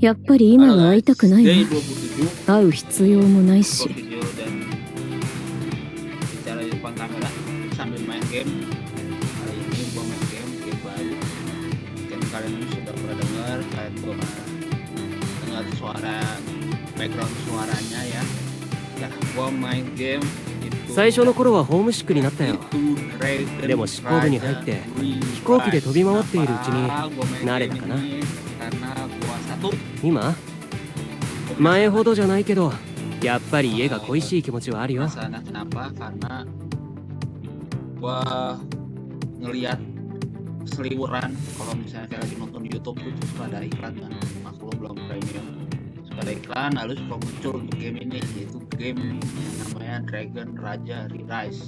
やっぱり今は会いたくないわ。 Day 27 会う必要もないし。 video dan bicara di depan kamera sambil main game. Kali ini gua main game baru. Mungkin kalian sudah pernah dengar, kalian juga pernah dengar suara background suaranya ya. Ya, gua main game itu. 最初の頃はホームシックになったよ。 itu Dragon でも執行部に入って飛行機で飛び回っているうちに慣れたかな。 karena gua satu 今前ほどじゃないけどやっぱり家が恋しい気持ちはあるよ。 Masalahnya kenapa? Karena gua ngelihat seliweran kalau misalnya kayak lagi nonton YouTube tuh suka ada iklan kan, maklum belum premium, suka ada iklan lalu suka muncul untuk game ini, yaitu game yang namanya Dragon Raja Rise.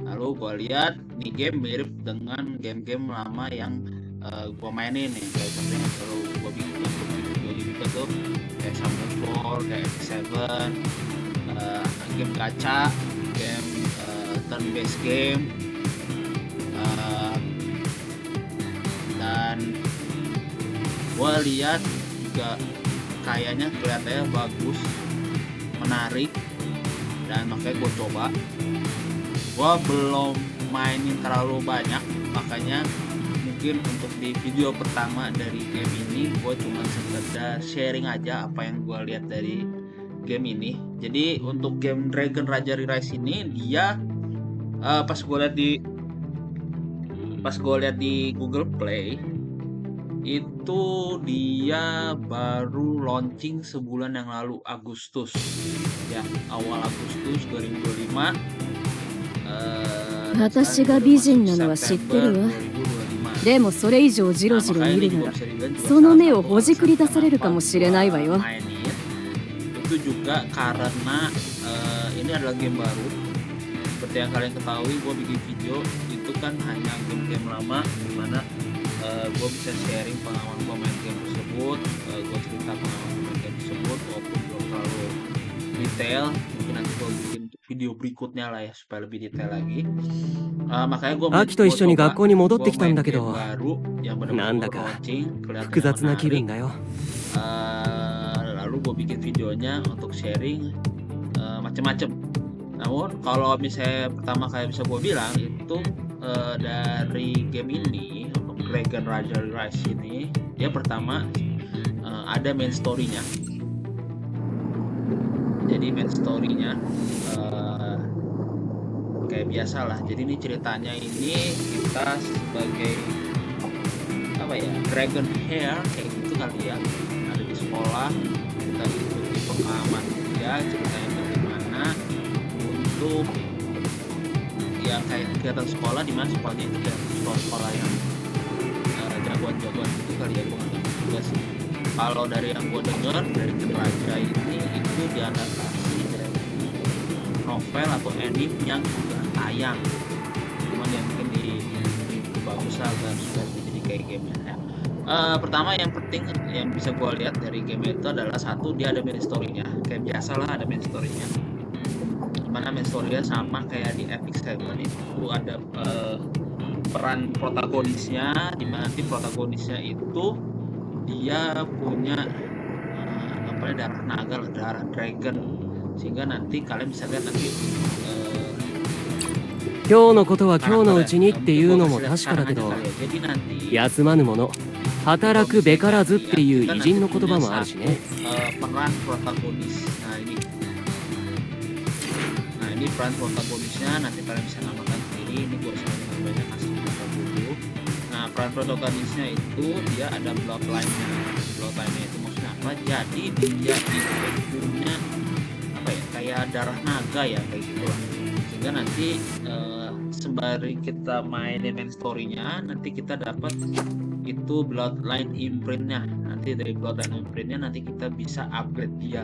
Lalu gua lihat nih game mirip dengan game-game lama yang gua mainin nih, kayak contohnya kalau gua bikin video juga tuh kayak Summer Fall, kayak X7, game gacha, game turn based game, dan gue lihat juga kayaknya kelihatannya bagus, menarik, dan makanya gue coba. Gue belum mainin terlalu banyak, makanya mungkin untuk di video pertama dari game ini gue cuma sekedar sharing aja apa yang gue lihat dari game ini. Jadi untuk game Dragon Raja Rise ini dia pas gue lihat di Google Play itu dia baru launching sebulan yang lalu, Agustus ya, awal Agustus 2025. 私が美人なのは知ってるわ。でもそれ以上ジロジロ見るならその目をほじくり出されるかもしれないわよ。 Itu juga karena ini adalah game baru. Seperti yang kalian ketahui, gue bikin video itu kan hanya game-game lama, dimana gue bisa sharing pengalaman gue main game tersebut, gue cerita pengalaman gue main game tersebut walaupun belum terlalu detail. Mungkin nanti gue bikin video berikutnya lah ya supaya lebih detail lagi. Makanya gue 秋と一緒に学校に戻ってきたんだけど baru yang なんだ benar-benar か launching, kelihatan 複雑な気 menarik. 分だよ。 Lalu gue bikin videonya untuk sharing macem-macem. Namun kalau misalnya pertama kayak bisa gue bilang itu dari game ini untuk Dragon Raja Rise ini, dia pertama ada main story-nya. Jadi main story-nya kayak biasa lah. Jadi ini ceritanya ini kita sebagai apa ya, Dragon Hair kayak gitu kali ya, ada di sekolah, kita ikuti pengalaman dia, ceritanya bagaimana untuk ya kayak kegiatan sekolah, di mana sekolahnya itu kayak sekolah yang jagoan-jagoan gitu kali ya, gue nggak tahu juga sih. Kalau dari yang gue dengar dari Raja ini itu diadaptasi dari novel atau anime yang sudah tayang, cuman yang mungkin di bagus agar sudah jadi kayak game ya. Pertama yang penting yang bisa gue lihat dari game itu adalah satu, dia ada main story-nya, kayak biasa lah ada main story-nya. Dimana main story-nya sama kayak di Epic Seven, itu ada peran protagonisnya, dimana nanti protagonisnya itu dia punya darah naga, darah dragon, sehingga nanti kalian bisa lihat nanti 今日のことは今日のうちにっていうのも確かだけど jadi nanti 休まぬ者働くべからずっていう偉人の言葉もあるしね。 peran protagonis. Nah ini peran protagonisnya, nanti kalian bisa namakan sendiri. Ini gue sebenarnya banyak kasih dulu. Nah peran protagonisnya itu dia ada bloodline-nya. Bloodline-nya itu maksudnya apa? Jadi dia itu punya apa ya, kayak darah naga ya, kayak gitulah. Sehingga nanti sembari kita mainin main story-nya, nanti kita dapat itu bloodline imprint-nya. Nanti dari bloodline imprint-nya nanti kita bisa upgrade dia,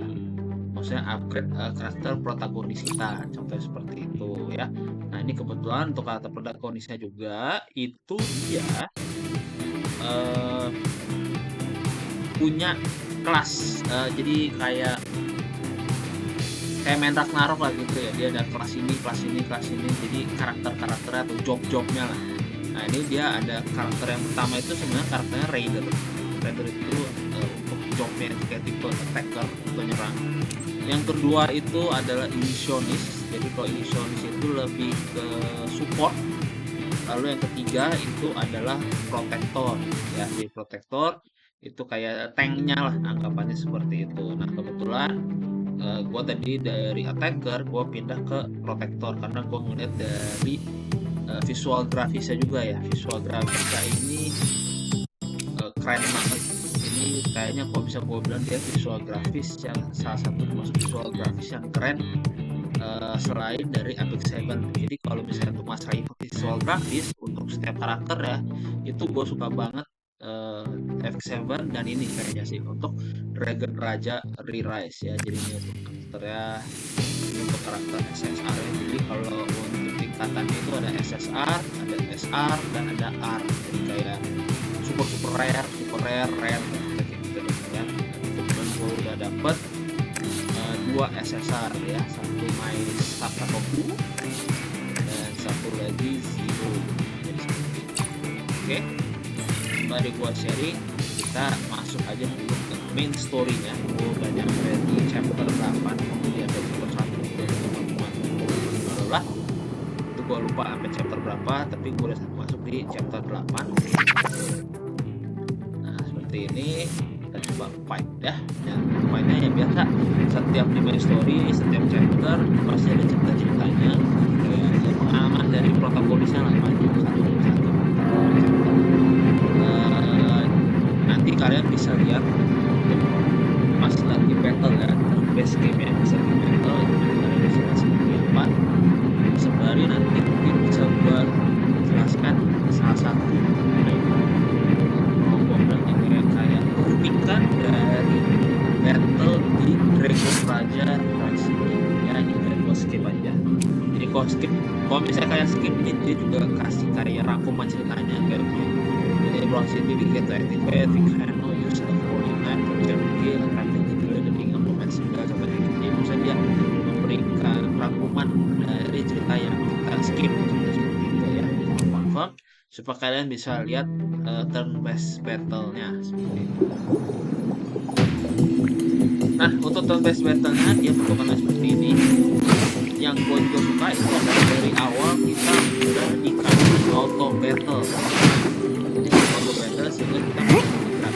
maksudnya upgrade karakter protagonis kita, contohnya seperti itu ya. Nah ini kebetulan untuk karakter protagonisnya juga itu dia punya kelas, jadi kayak main Ragnarok lah gitu ya, dia ada kelas ini, jadi karakter-karakternya atau job-jobnya lah. Nah ini dia ada karakter yang pertama itu sebenarnya karakternya Raider itu untuk jobnya kayak tipe attacker atau nyerang. Yang kedua itu adalah illusionist. Jadi kalau illusionist itu lebih ke support. Lalu yang ketiga itu adalah protector ya. Di protector itu kayak tanknya lah, anggapannya seperti itu. Nah kebetulan gue tadi dari attacker gue pindah ke protector karena gue ngeliat dari visual grafisnya juga ya. Visual grafisnya ini keren banget. Ini kayaknya kalau bisa gue bilang dia visual grafis yang salah satu termasuk visual grafis yang keren selain dari Apex Seven. Jadi kalau misalnya untuk masalah visual grafis untuk setiap karakter ya, itu gue suka banget Apex Seven dan ini kayaknya sih untuk Dragon Raja Re-Rise ya. Jadi ini untuk karakternya, ini untuk karakter SSR ya. Jadi kalau untuk tingkatannya itu ada SSR, ada SR dan ada R. Jadi kayak super rare, kayak gitu ya. Kemudian gue udah dapet 2 SSR ya, satu My Sakamoku dan satu lagi Zero. Jadi seperti itu. Oke, mari gua sharing, kita masuk aja untuk ke main story-nya. Gua udah nyampe di chapter 8, kemudian ada chapter 1 dan teman-teman lah. Itu gua lupa sampai chapter berapa, tapi gua udah masuk di chapter 8. Nah, seperti ini. Kita coba fight ya. Mainnya yang biasa, setiap di main story, setiap chapter pasti ada cerita-ceritanya, kayak ada pengalaman dari protagonisnya lah, maju satu. Nanti kalian bisa lihat pas lagi battle ya, base game ya, bisa di battle kalian bisa lihat seperti apa. Sembari nanti mungkin bisa buat jelaskan salah satu kayak keunikan dari battle di Dragon Raja Rise ya. Ini kayak gue skip aja. Jadi kalau misalnya kalian skip ini, dia juga kasih kayak rangkuman ceritanya kayak jadi Bronze City we get to activate, we can use the falling knife to kill attacking the leading implement segala sampai ini bisa dia memberikan rangkuman dari cerita yang kita skip seperti itu ya. Confirm supaya kalian bisa lihat turn based battle-nya seperti itu. Nah, untuk turn based battle-nya dia bentukannya seperti ini. Yang gue juga suka itu adalah dari awal kita sudah dikasih auto battle. Jadi auto battle sehingga kita bisa bergerak.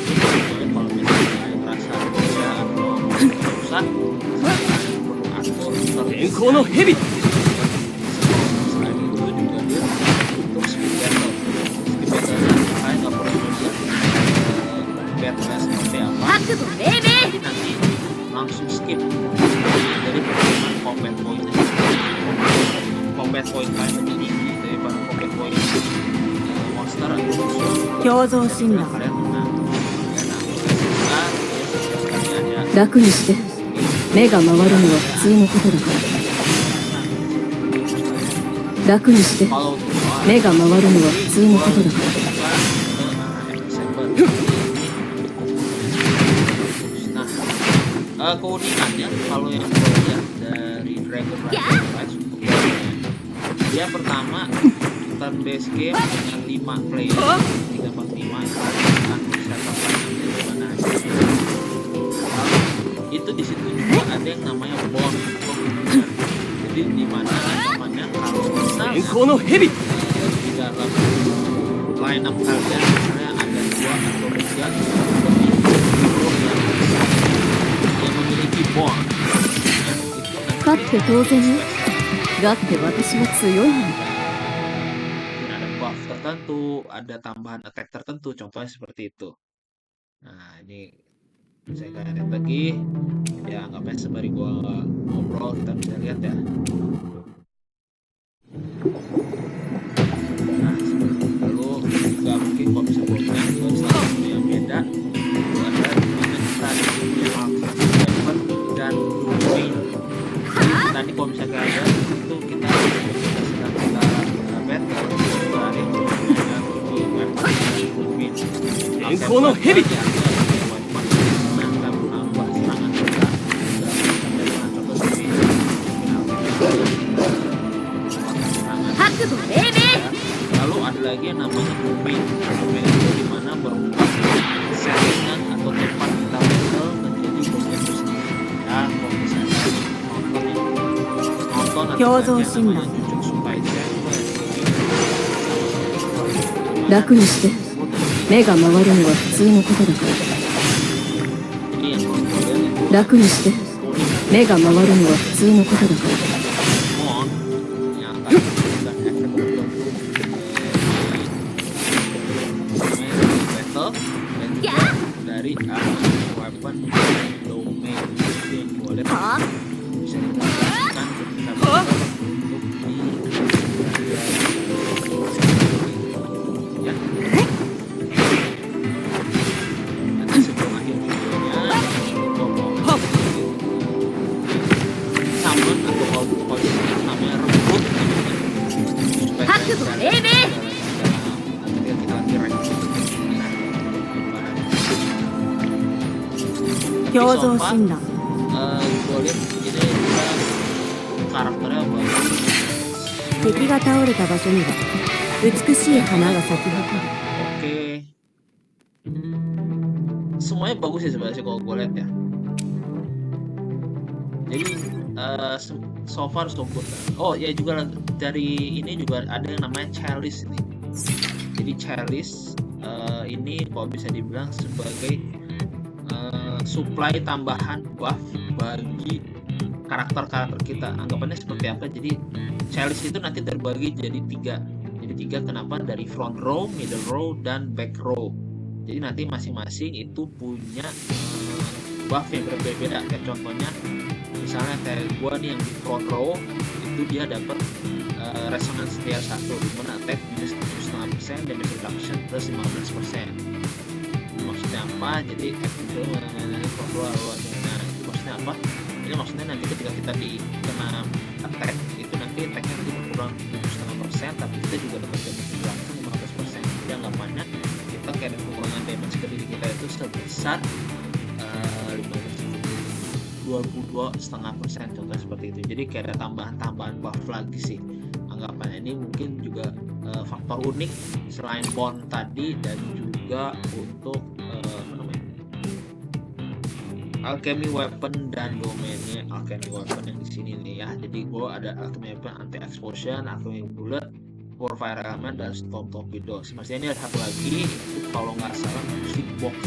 Kalau misalnya merasa bisa atau susah, perlu atur terus. Selain itu juga dia untuk speed battle. Speed battle-nya kalian nggak perlu melihat battle-nya seperti apa. Jadi nanti langsung skip dari permainan combat point-nya. Combat point kalian lebih tinggi daripada combat point monster atau musuh. Kalian menang. Ya, nah, 楽にして目が回るのは普通のことだから。楽にして目が回るのは普通のことだから。 keunikannya kalau yang gue lihat dari Dragon Rise dia pertama turn based game dengan 5 player 3 4 5 kalian bisa di mana aja. Itu di situ juga ada yang namanya bond. Jadi di mana namanya kalau misalnya di dalam line up kalian misalnya ada 2 atau 3 yang memiliki bond. 勝って当然よ。だって私は強いもん。 ada buff tertentu, ada tambahan attack tertentu, contohnya seperti itu. Nah, ini saya kalian lihat lagi. Ya, anggapnya sembari gua ngobrol kita bisa lihat ya. Nah, lalu juga mungkin kalau bisa gua bilang satu yang beda itu ada dimana kita ada Alpha dan Domain. Tadi kalau misalnya ada itu kita sedang kita battle dari lalu ada lagi yang namanya domain. Domain itu dimana berupa settingan atau tempat kita battle 共同診断楽にして目が回るのは普通のことだから楽にして目が回るのは普通のことだからdari weapon domain itu yang boleh bisa digunakan untuk ya. Nanti sebelum akhir videonya summon atau kalau namanya rebut supaya kita lagi rank. 共同診断 gue lihat ini juga karakternya bagus. 敵が倒れた場所には美しい花が咲き誇る Oke. Semuanya bagus sih sebenarnya kalau gue lihat ya. Jadi so far so good. Oh ya juga dari ini juga ada yang namanya chalice ini. Jadi chalice ini kalau bisa dibilang sebagai supply tambahan buff bagi karakter-karakter kita. Anggapannya seperti apa? Jadi chalice itu nanti terbagi jadi tiga. Jadi tiga kenapa? Dari front row, middle row, dan back row. Jadi nanti masing-masing itu punya buff yang berbeda. Kayak contohnya, misalnya kayak gua nih yang di front row itu dia dapat resonance tier 1 di mana attack minus 7,5%, damage reduction plus 15%. Maksudnya apa? Jadi itu maksudnya apa? Ini maksudnya nanti ketika kita kena attack itu nanti attacknya nanti berkurang 7,5%, tapi kita juga dapat damage reduction 15%. Jadi anggapannya kita kayak ada pengurangan damage ke diri kita itu sebesar 22,5% contohnya seperti itu. Jadi kayak ada tambahan buff lagi sih anggapannya. Ini mungkin juga faktor unik selain bond tadi, dan juga untuk alchemy weapon dan domainnya alchemy weapon yang di sini nih ya. Jadi gua ada alchemy weapon anti explosion, alchemy bullet, war fire element, dan storm torpedo. Semestinya ini ada satu lagi itu kalau nggak salah music box.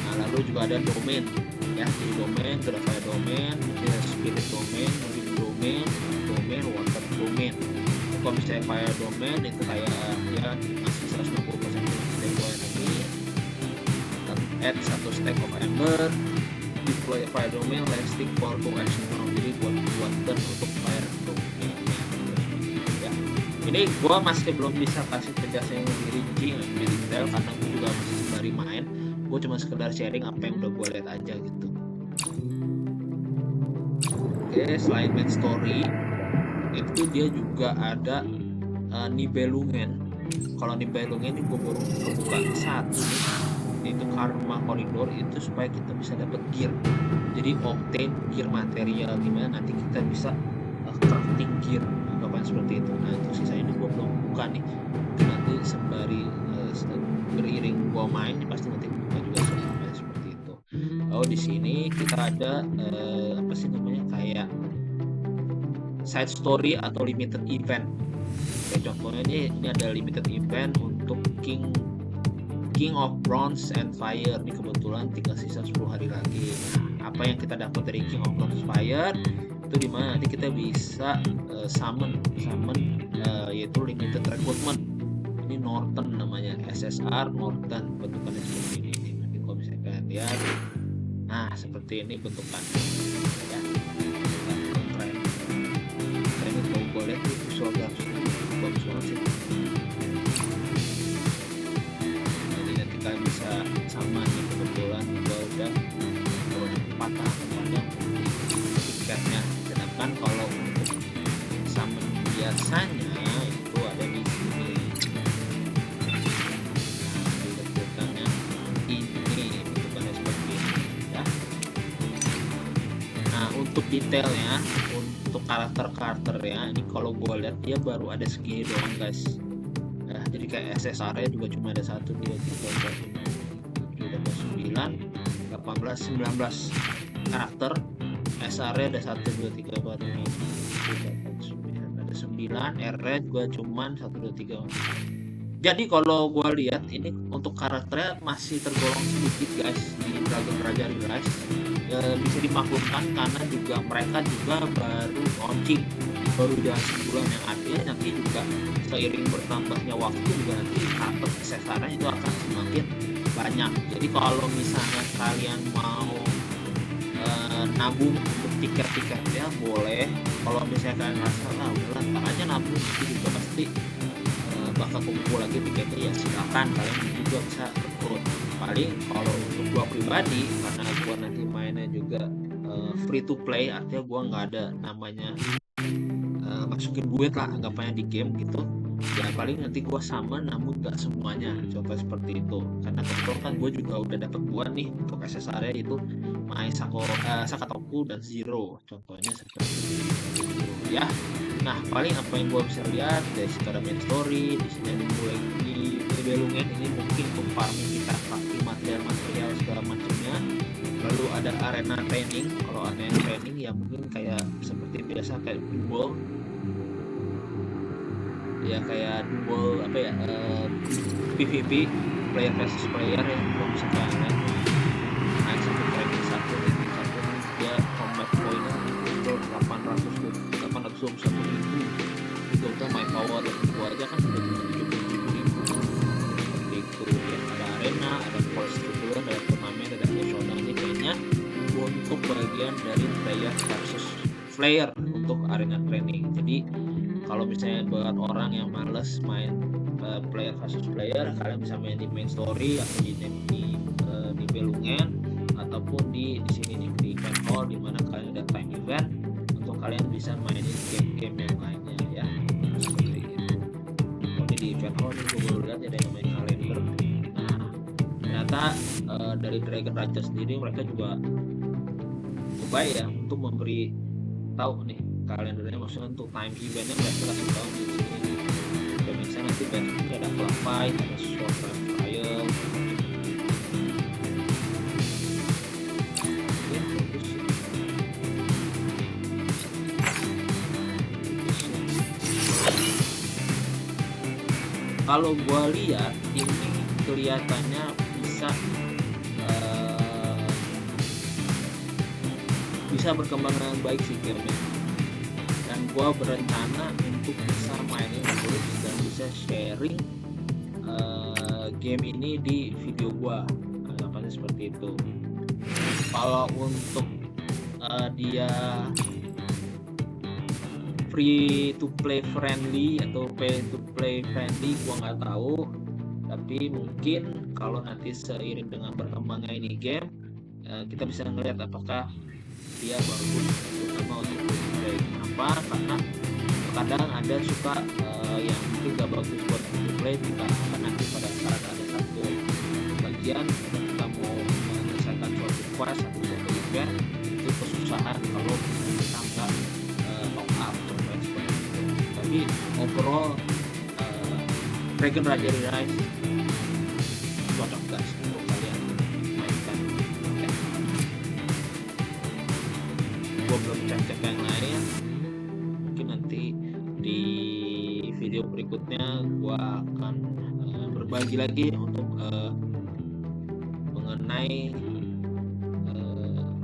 Nah lalu juga ada domain ya, di domain ada fire domain, spirit domain, marine domain, water domain. Kalau misalnya fire domain itu kayak ya masih 160% tempo enemy, add 1 stack of ember, deploy fire domain lasting for 2 action round. Jadi buat dan untuk fire domain ya. Ini gua masih belum bisa kasih penjelasan yang lebih rinci, lebih detail karena gua juga masih sembari main. Gua cuma sekedar sharing apa yang udah gua lihat aja gitu. Oke, selain main story itu dia juga ada Nibelungen. Kalau Nibelungen ini gue baru kebuka satu nih, itu Karma Corridor, itu supaya kita bisa dapat gear. Jadi obtain gear material, dimana nanti kita bisa crafting gear, anggapan seperti itu. Nah itu sisa ini gue belum buka nih, nanti sembari beriring gue main pasti nanti buka juga seperti itu. Oh di sini kita ada apa sih namanya, kayak side story atau limited event. Kayak contohnya ini ada limited event untuk King of Bronze and Fire. Ini kebetulan tinggal sisa 10 hari lagi. Nah, apa yang kita dapat dari King of Bronze Fire itu dimana nanti kita bisa summon yaitu limited recruitment. Ini Norton namanya, SSR Norton, bentukannya seperti ini. Nanti kalau misalnya kalian lihat, nah seperti ini bentukannya ya. Boleh visual grafisnya bagus banget sih. Jadi nanti kalian bisa sama nih, kebetulan gua udah patah kepada tiketnya. Sedangkan kalau untuk summon biasanya itu ada di sini. Nah, bentukannya ini bentukannya seperti ini ya. Nah untuk detailnya, untuk karakter ya, ini kalau gue lihat dia baru ada segini doang guys. Nah, jadi kayak SSR nya juga cuma ada 1, 2, 3, 4, 5, 6, 7, 8, 9, 18 karakter. SR ada 1 2 3 4 5 ada 9, R juga cuman 1 2 3. Jadi kalau gue lihat ini untuk karakternya masih tergolong sedikit guys di Dragon Raja Rise. Bisa dimaklumkan karena juga mereka juga baru launching, baru jalan sebulan, yang artinya nanti juga seiring bertambahnya waktu juga nanti karakter aksesorisnya itu akan semakin banyak. Jadi kalau misalnya kalian mau nabung untuk tiket-tiketnya boleh. Kalau misalnya kalian merasa udahlah ntar aja nabung, itu juga pasti bakal kumpul lagi tiketnya, ya silakan kalian juga bisa rekrut. Paling kalau untuk gua pribadi, karena gua nanti mainnya juga free to play, artinya gua nggak ada namanya masukin duit lah anggapannya di game gitu, ya paling nanti gua sama namun nggak semuanya, contoh seperti itu. Karena kebetulan kan gua juga udah dapet buan nih untuk aksesorisnya, itu Mai Sakatoku dan Zero, contohnya seperti itu ya. Nah paling apa yang gue bisa lihat dari secara main story di sini ada mulai di Belungen ini mungkin untuk farming kita pakai material segala macamnya. Lalu ada arena training. Kalau arena training ya mungkin kayak seperti biasa kayak duel, ya kayak duel apa ya, PvP player versus player ya. Kalau misalkan naik satu training satu dia combat point itu 821.000 itu udah my power yang gua aja kan sudah 77.000 seperti itu ya. Ada arena, ada force juga, ada turnamen, ada nasional. Ini kayaknya untuk bagian dari player versus player untuk arena training. Jadi kalau misalnya buat orang yang males main player versus player, kalian bisa main di main story atau di Belungen ataupun di sini nih di Fan Hall, di mana kalian ada time event untuk kalian bisa mainin game-game yang lainnya ya. Seperti itu. Ini di Fan Hall ini gue baru lihat ada yang namanya kalender. Nah ternyata dari Dragon Raja sendiri mereka juga baik ya untuk memberi tahu nih kalendernya, maksudnya untuk time eventnya mereka kasih tahu di sini. Dan misalnya nanti besoknya ada club fight, ada short time trial. Kalau gua lihat ini kelihatannya bisa berkembang dengan baik sih gamenya, dan gua berencana untuk bisa mainin dulu dan bisa sharing game ini di video gua, anggapannya seperti itu. Kalau untuk dia free to play friendly atau pay to play friendly gua nggak tahu, tapi mungkin kalau nanti seiring dengan berkembangnya ini game kita bisa ngelihat apakah dia bagus terutama untuk play. Kenapa? Karena kadang ada suka yang mungkin gak bagus buat play dikarenakan nanti pada saat ada satu bagian kita mau menyelesaikan suatu quest atau suatu event itu kesusahan kalau kita nggak top up seperti itu. Tapi overall Dragon Raja Rise cocok guys untuk kalian mainkan. Gue belum cek yang lain, mungkin nanti di video berikutnya gue akan berbagi lagi untuk mengenai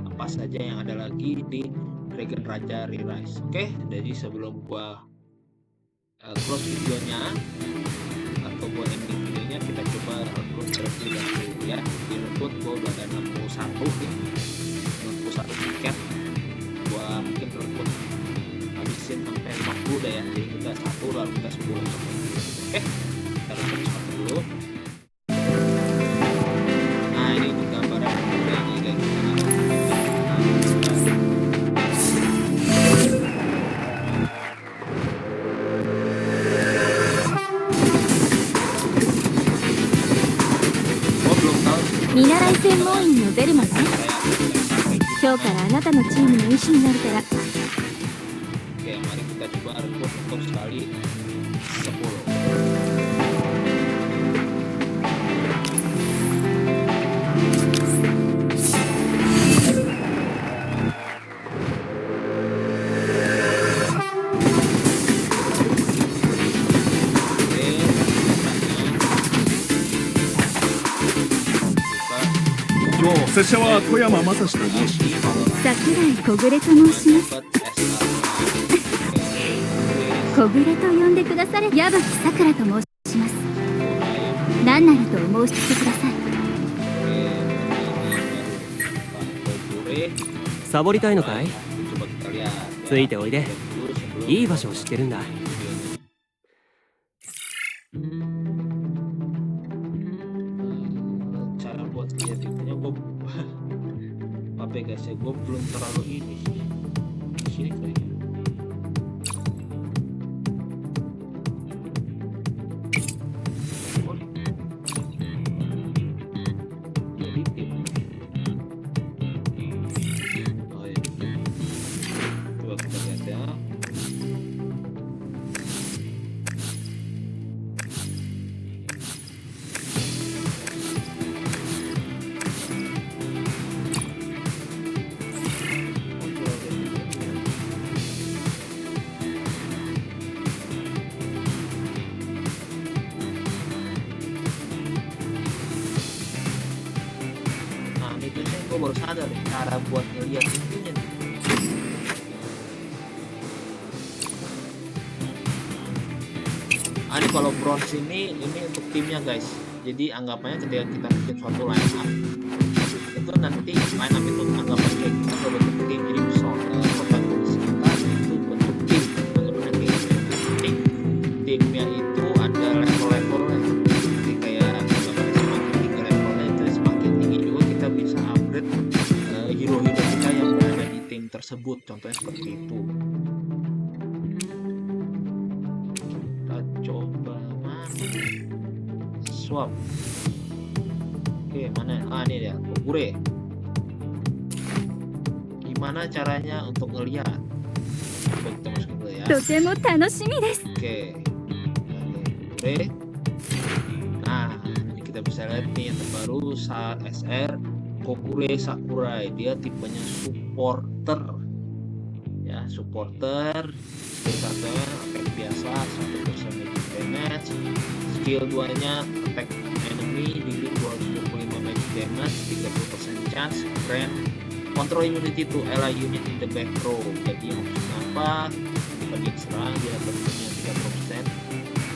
apa saja yang ada lagi di Dragon Raja Rise. Oke, jadi sebelum gue close videonya atau gue ending videonya, kita coba rekrut terlebih dahulu ya. Di rekrut gue udah ada 61 ya, 61 tiket. Gue mungkin rekrut habisin sampai 50 dah ya, jadi kita 1 lalu kita 10. Oke, kita rekrut 1 dulu. Nah ini juga barang udah ini kayak gimana.見習い専門員のベルマね。今日からあなたのチームの医師になるから。 Oke, mari kita coba rekrut untuk sekali 10. 拙者は小山正史と申します。桜井小暮と申します。小暮と呼んでくだされ。矢吹さくらと申します。何ならとお申し付けください。サボりたいのかい？ Coba kita lihat ya. ついておいで。 Dulu sebelum いい場所を知ってるんだ。 cara buat kreatifnya gue apa ya guys ya, gue belum terlalu ini sih di sini kali ya. Oh, jadi tim. Oh ya, coba kita lihat ya. Nah, itu sih gue baru sadar nih, cara buat ngeliat itunya nih. Ini kalau bronze ini untuk timnya guys. Jadi anggapannya ketika kita bikin suatu line up itu nanti line up itu anggapan kayak kita bentuk tim. Jadi protagonis kita itu bentuk tim, benar-benar kayak tim. Timnya itu ada level-levelnya. Jadi kayak anggapannya semakin tinggi levelnya itu semakin tinggi juga kita bisa upgrade hero-hero kita yang berada di tim tersebut. Contohnya seperti itu. Coba mana swap. Oke, mana? Ini dia, Kogure. Gimana caranya untuk ngelihat? Coba kita masukin dulu ya. とても楽しみです。 Oke, Kogure. Nah, ini kita bisa lihat nih yang terbaru SR Kogure Sakurai. Dia tipenya supporter. Ya, supporter. Skill 1-nya attack biasa 1% magic damage. Skill 2-nya attack enemy dealing 225 magic damage, 30% chance grant control immunity to ally unit in the back row. Jadi maksudnya apa? Bagi serang dia punya 30%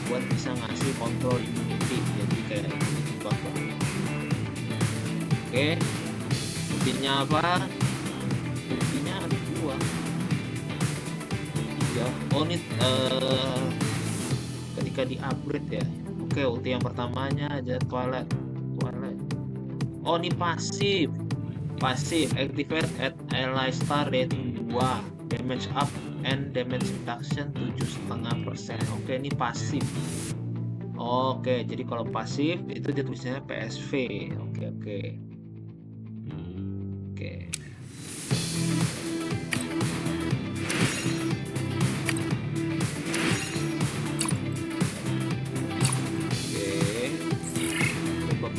buat bisa ngasih control immunity. Jadi kayak immunity buff. Oke. Intinya apa? Intinya ada dua. Ya, ini ketika di upgrade ya. Oke, ulti yang pertamanya aja Twilight. Oh, ini pasif activate at ally star rating 2, damage up and damage reduction 7,5%. Oke, ini pasif. Oke, jadi kalau pasif itu dia tulisannya PSV. Oke.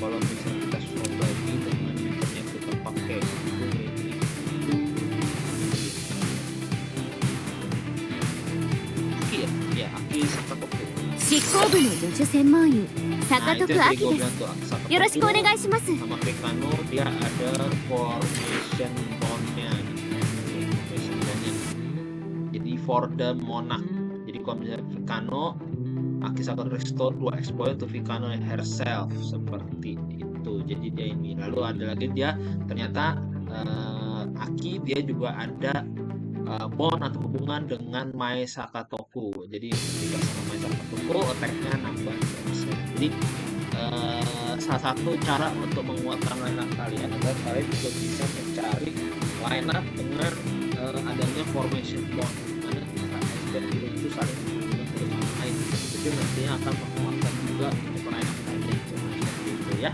Kalau misalnya kita swap lagi dengan method yang kita pakai itu Aki Sakato. 執行部の助手専門員 Nah, itu Sakatoku dari Aki gue で bilang す。 tuh Sakato よろしくお願いします。 sama Pekano dia ada formation bond-nya. Formation bond-nya. Jadi for the monarch. Jadi kalau misalnya Pekano Aki Sakato restore 2 exploit to Pekano herself seperti itu. Jadi dia ini. Lalu ada lagi dia ternyata Aki dia juga ada bond atau hubungan dengan Mai Sakatoku. Jadi ketika sama Mai Sakatoku attack-nya nambah 3%. Jadi salah satu cara untuk menguatkan line up kalian adalah kalian juga bisa mencari line up dengan adanya formation bond, mana KS dan hero itu saling menghubungkan satu sama lain. Itu nantinya akan menguatkan juga untuk line up kalian seperti itu ya.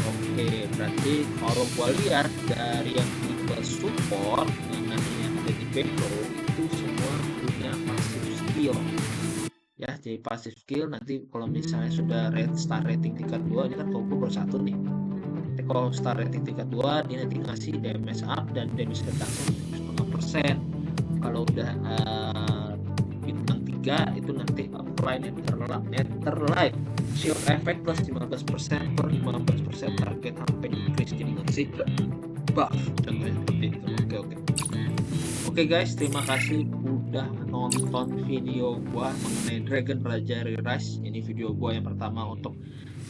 Oke, berarti kalau gua lihat dari yang tipe support dengan yang ada di back row itu semua punya passive skill. Ya, jadi passive skill nanti kalau misalnya sudah star rating tingkat 2, ini kan Koku baru 1 nih. Tapi kalau star rating tingkat 2 dia nanti ngasih damage up dan damage reduction 7,5%. Kalau udah bintang 3 itu nanti apply nether light shield effect plus 15% per 15% target HP increase, jadi ngasih buff contohnya seperti itu. Oke guys, terima kasih udah nonton video gua mengenai Dragon Raja Re-Rise. Ini video gua yang pertama untuk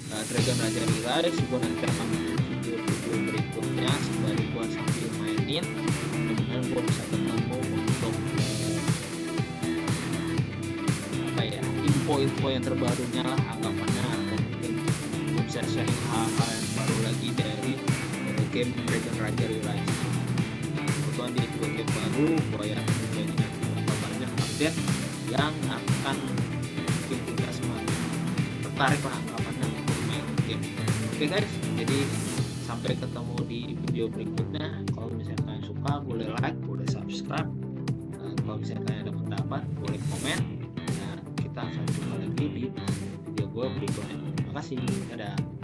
Dragon Raja Re-Rise. Gua nanti akan bikin video berikutnya sembari gua sambil mainin. Mudah-mudahan gua bisa ketemu untuk info-info yang terbarunya lah anggapannya, atau mungkin gua bisa sharing hal-hal yang baru lagi dari game Dragon Raja Re-Rise. Kebetulan di game baru gua ya banyak update yang akan bikin kita semakin tertarik lah anggapannya untuk main game. Oke guys, jadi sampai ketemu di video berikutnya. Kalau misalnya kalian suka boleh like, boleh subscribe. Kalau misalnya kalian ada pendapat boleh komen. Nah, kita akan jumpa lagi di video gue berikutnya. Terima kasih, dadah.